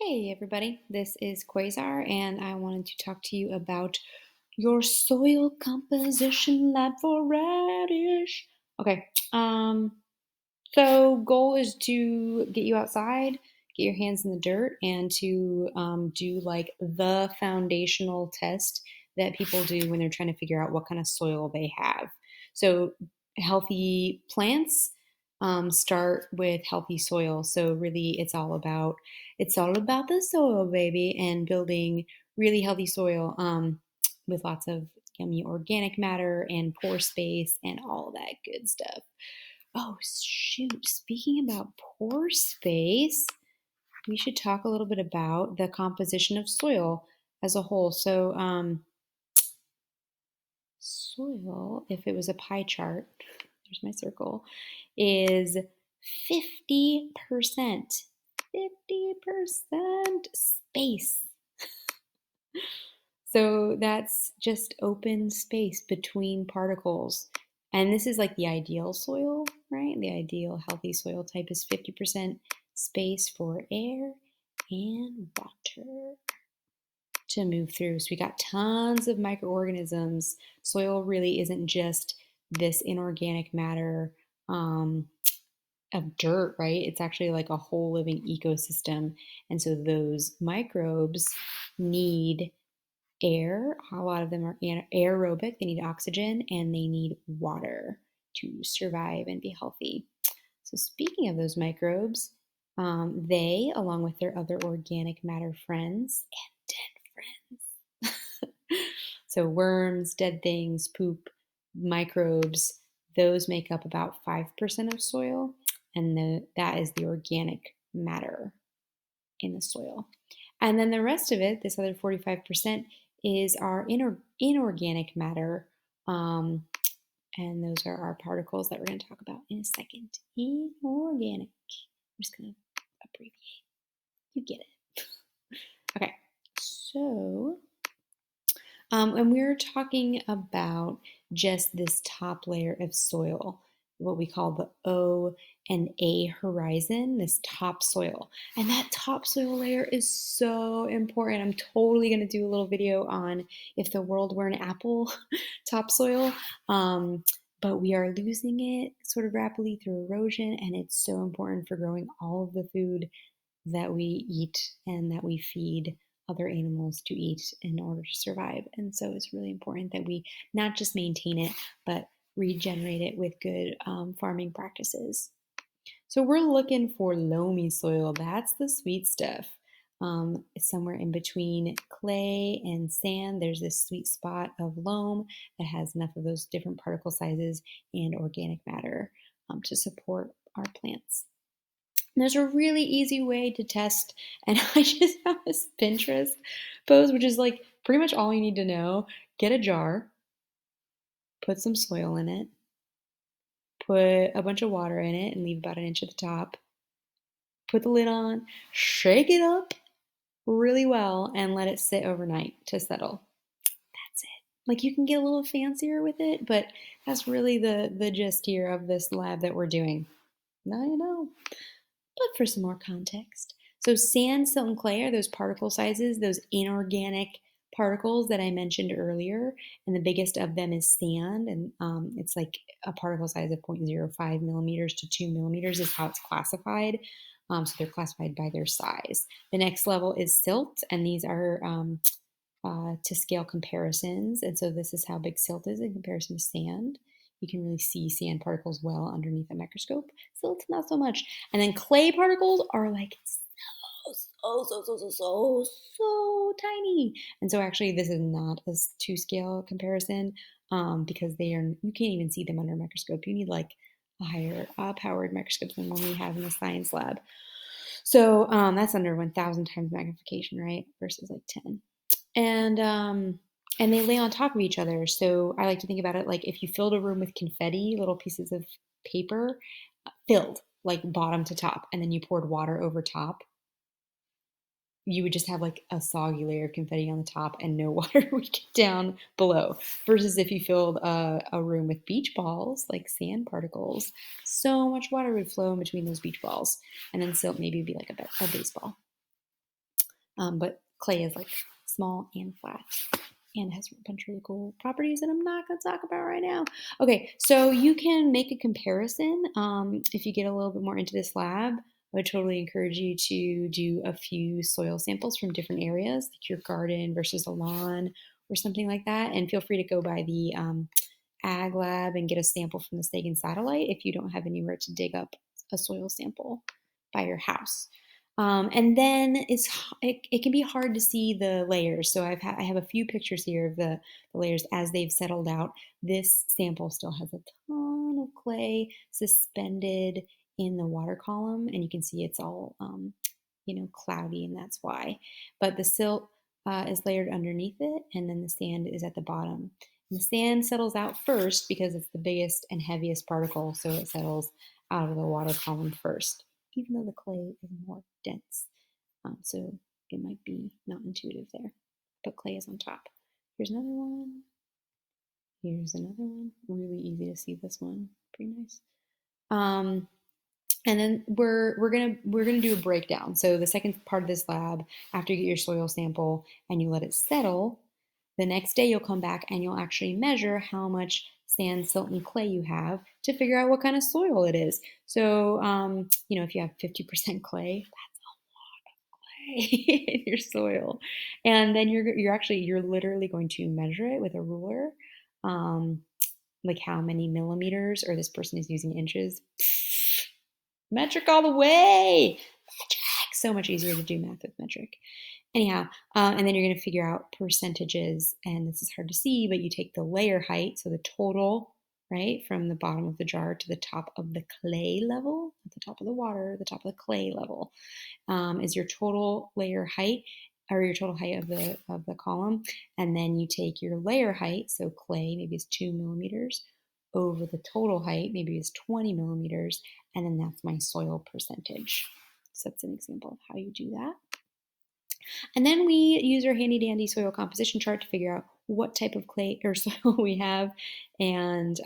Hey everybody, this is Quasar, and I wanted to talk to you about your soil composition lab for Radish. Okay, so goal is to get you outside, get your hands in the dirt, and to do like the foundational test that people do when they're trying to figure out what kind of soil they have. So healthy plants start with healthy soil. So really, it's all about the soil, baby, and building really healthy soil with lots of yummy organic matter and pore space and all that good stuff. Oh, shoot. Speaking about pore space, we should talk a little bit about the composition of soil as a whole. So, soil, if it was a pie chart, there's my circle, is 50%. 50% space. So that's just open space between particles. And this is like the ideal soil, right? The ideal healthy soil type is 50% space for air and water to move through. So we got tons of microorganisms. Soil really isn't just this inorganic matter of dirt, right? It's actually like a whole living ecosystem. And so those microbes need air. A lot of them are aerobic, they need oxygen, and they need water to survive and be healthy. So, speaking of those microbes, they, along with their other organic matter friends and dead friends, so worms, dead things, poop, microbes, those make up about 5% of soil, and that is the organic matter in the soil. And then the rest of it, this other 45%, is our inorganic matter. And those are our particles that we're going to talk about in a second. Inorganic. I'm just going to abbreviate. You get it. Okay, so and we're talking about just this top layer of soil, what we call the O and A horizon, this topsoil. And that topsoil layer is so important. I'm totally going to do a little video on if the world were an apple topsoil. But we are losing it sort of rapidly through erosion, and it's so important for growing all of the food that we eat and that we feed other animals to eat in order to survive. And so it's really important that we not just maintain it, but regenerate it with good farming practices. So we're looking for loamy soil. That's the sweet stuff. Somewhere in between clay and sand, there's this sweet spot of loam that has enough of those different particle sizes and organic matter to support our plants. And there's a really easy way to test, and I just have this Pinterest post, which is like pretty much all you need to know. Get a jar, put some soil in it, put a bunch of water in it, and leave about an inch at the top. Put the lid on, shake it up really well, and let it sit overnight to settle. That's it. Like you can get a little fancier with it, but that's really the gist here of this lab that we're doing. Now you know. But for some more context. So sand, silt, and clay are those particle sizes, those inorganic particles that I mentioned earlier. And the biggest of them is sand. And it's like a particle size of 0.05 millimeters to 2 millimeters is how it's classified. So they're classified by their size. The next level is silt, and these are to scale comparisons. And so this is how big silt is in comparison to sand. You can really see sand particles well underneath a microscope. Silt, not so much. And then clay particles are like so tiny. And so actually this is not a to scale comparison because you can't even see them under a microscope. You need like a higher powered microscope than one we have in the science lab. So that's under 1,000 times magnification, right? Versus like 10. And they lay on top of each other. So I like to think about it like if you filled a room with confetti, little pieces of paper, filled like bottom to top, and then you poured water over top, you would just have like a soggy layer of confetti on the top and no water would get down below. Versus if you filled a room with beach balls, like sand particles, so much water would flow in between those beach balls. And then silt maybe would be like a baseball. But clay is like small and flat and has a bunch of really cool properties that I'm not going to talk about right now. Okay, so you can make a comparison if you get a little bit more into this lab. I would totally encourage you to do a few soil samples from different areas, like your garden versus a lawn or something like that. And feel free to go by the ag lab and get a sample from the Sagan satellite if you don't have anywhere to dig up a soil sample by your house. And then it can be hard to see the layers. So I have a few pictures here of the layers as they've settled out. This sample still has a ton of clay suspended in the water column, and you can see it's all cloudy, and that's why. But the silt is layered underneath it, and then the sand is at the bottom. And the sand settles out first because it's the biggest and heaviest particle, so it settles out of the water column first, even though the clay is more dense. So it might be not intuitive there, but clay is on top. Here's another one. Here's another one. Really easy to see this one. Pretty nice. And then we're gonna do a breakdown. So the second part of this lab, after you get your soil sample and you let it settle, the next day you'll come back and you'll actually measure how much sand, silt, and clay you have to figure out what kind of soil it is. So if you have 50% clay, that's a lot of clay in your soil, and then you're literally going to measure it with a ruler. Like how many millimeters, or this person is using inches. Metric all the way. Metric. So much easier to do math with metric. Anyhow, and then you're going to figure out percentages, and this is hard to see, but you take the layer height, so the total, right, from the bottom of the jar to the top of the clay level, at the top of the water, the top of the clay level, is your total layer height, or your total height of the column, and then you take your layer height, so clay maybe is 2 millimeters, over the total height, maybe is 20 millimeters, and then that's my soil percentage. So that's an example of how you do that. And then we use our handy dandy soil composition chart to figure out what type of clay or soil we have. And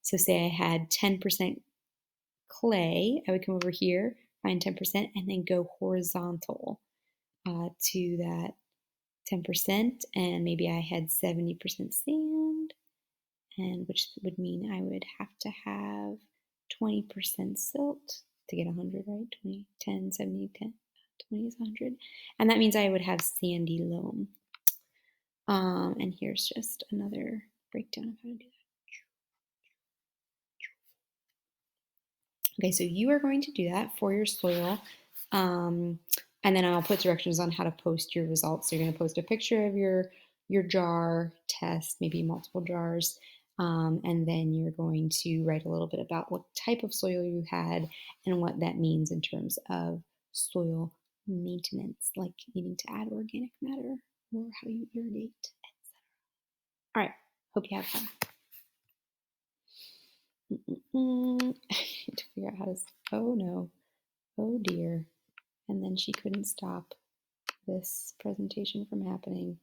so say I had 10% clay, I would come over here, find 10%, and then go horizontal to that 10%. And maybe I had 70% sand, and which would mean I would have to have 20% silt to get 100, right? 20, 10, 70, 10, 20 is 100. And that means I would have sandy loam. And here's just another breakdown of how to do that. Okay, so you are going to do that for your soil. And then I'll put directions on how to post your results. So you're going to post a picture of your jar test, maybe multiple jars. And then you're going to write a little bit about what type of soil you had and what that means in terms of soil maintenance, like needing to add organic matter or how you irrigate, etc. All right, hope you have fun. To figure out how to, oh no, oh dear. And then she couldn't stop this presentation from happening.